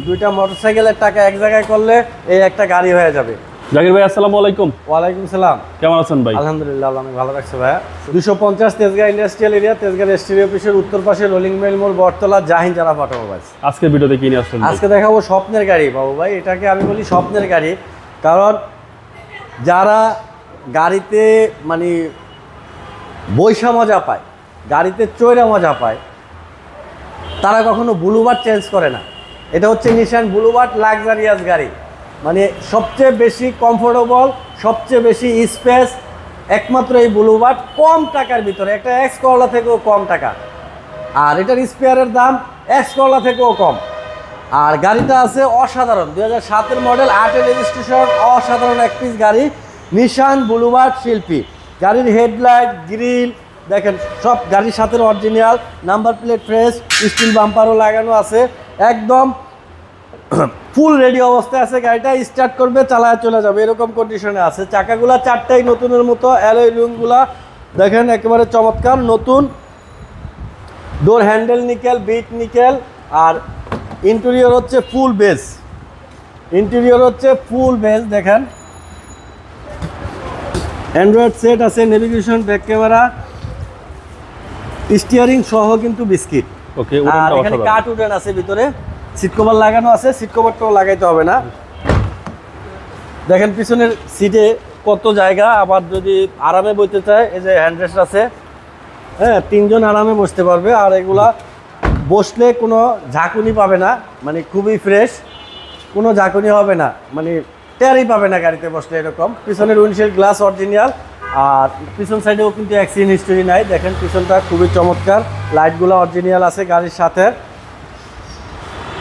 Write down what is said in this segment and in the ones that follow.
দুইটা মোটরসাইকেলের টাকা এক জায়গায় করলে এই একটা গাড়ি হয়ে যাবে। জাকির ভাই আসসালামু আলাইকুম। ওয়ালাইকুম সালাম। কেমন আছেন ভাই? আলহামদুলিল্লাহ, আমি ভালো রাখছি ভাইয়া। 250 Tejgaon industrial area, Tejgaon STD অফিসের উত্তর পাশে রোলিং মিল মোড়, বটতলা, জাহিন জারা অটোমোবাইলস। আজকে ভিডিওতে কি নিয়ে আসছেন? আজকে দেখাবো স্বপ্নের গাড়ি বাবু ভাই। এটাকে আমি বলি স্বপ্নের গাড়ি, কারণ যারা গাড়িতে মানে বৈশা মজা পায়, গাড়িতে চৈরা মজা পায়, তারা কখনো ব্লুবার্ড চেঞ্জ করে না। এটা হচ্ছে নিশান ব্লুবার্ড লাক্সারিয়াস গাড়ি, মানে সবচেয়ে বেশি কমফোর্টেবল, সবচেয়ে বেশি স্পেস একমাত্র এই ব্লুবার্ড, কম টাকার ভিতরে, একটা এক্স করলা থেকেও কম টাকা, আর এটার স্পেয়ারের দাম এক্স করলা থেকেও কম। আর গাড়িটা আছে অসাধারণ, 2007-এর মডেল, 8-এর রেজিস্ট্রেশন, অসাধারণ এক পিস গাড়ি, নিশান ব্লুবার্ড শিল্পী। গাড়ির হেডলাইট, গ্রিল দেখেন সব গাড়ির সাথে original, number plate fresh, steel বাম্পারও লাগানো আছে, একদম ফুল রেডি অবস্থায় আছে। গাড়িটা স্টার্ট করবে, চালায় চলে যাবে, এরকম কন্ডিশনে আছে। চাকাগুলা চারটাই নতুনের মতো, অ্যালয় রিংগুলা দেখেন একেবারে চমৎকার নতুন, door handle nickel, bit nickel, আর ইন্টেরিয়র হচ্ছে ফুল বেস, ইন্টেরিয়র হচ্ছে ফুল বেস। দেখেন অ্যান্ড্রয়েড সেট আছে, নেভিগেশন, ব্যাক ক্যামেরা, স্টিয়ারিং সহ কিন্তু বিস্কিট। ওকে, আর এখানে কাট উডেন আছে, ভিতরে সিট কভার লাগানো আছে, সিট কভারটাও লাগাইতে হবে না। দেখেন পিছনের সিটে কত জায়গা, আবার যদি আরামে বসতে চায় এই যে হ্যান্ডরেস্ট আছে, হ্যাঁ 3 জন আরামে বসতে পারবে। আর এগুলা বসলে কোনো ঝাঁকুনি পাবে না, মানে খুবই ফ্রেশ, কোনো ঝাঁকুনি হবে না, মানে টেরই পাবে না গাড়িতে বসলে এরকম। পিছনের উইন্ডশিল্ড গ্লাস অরিজিনাল, আর পিছন সাইডেও কিন্তু অ্যাক্সিডেন্ট হিস্টোরি নাই। দেখেন পিছনটা খুবই চমৎকার, লাইটগুলো অরিজিনাল আছে গাড়ির সাথে,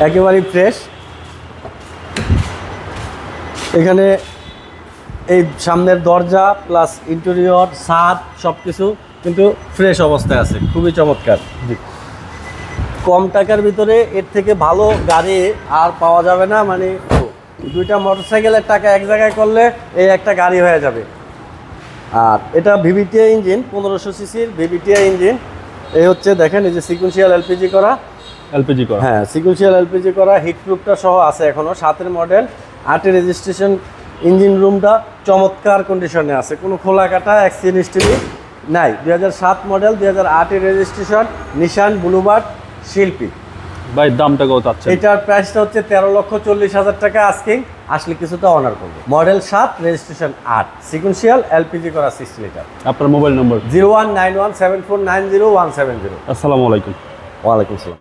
একেবারেই ফ্রেশ। এখানে এই সামনের দরজা প্লাস ইন্টেরিয়র, ছাদ সব কিছু কিন্তু ফ্রেশ অবস্থায় আছে, খুবই চমৎকার। কম টাকার ভিতরে এর থেকে ভালো গাড়ি আর পাওয়া যাবে না, মানে দুইটা মোটরসাইকেলের টাকা এক জায়গায় করলে এই একটা গাড়ি হয়ে যাবে। আর এটা ভিভিটিআই ইঞ্জিন, 1500 সিসির ভিভিটিআই ইঞ্জিন। এই হচ্ছে দেখেন এই যে সিকুয়েন্সিয়াল এলপিজি করা, এলপিজি করা, হ্যাঁ সিকুয়েন্সিয়াল এলপিজি করা, হিটপ্রুফটা সহ আছে এখনও। 7-এর মডেল, 8-এর রেজিস্ট্রেশন, ইঞ্জিন রুমটা চমৎকার কন্ডিশনে আছে, কোনো খোলা কাটা অ্যাক্সিডেন্ট হিস্ট্রি নাই। 2007 মডেল, 2008-এর রেজিস্ট্রেশন, নিশান ব্লুবার্ড শিল্পী। ভাই দামটা কত চাচ্ছেন? এটার প্রাইসটা হচ্ছে 13,40,000 টাকা আস্কিং, আসলে কিছুটা অনার করবো। মডেল 7, রেজিস্ট্রেশন 8, সিকুয়েন্সিয়াল এলপিজি করা 60 লিটার। আপনার মোবাইল নম্বর? 01917490 170। আসসালামু আলাইকুম। ওয়ালাইকুম সালাম।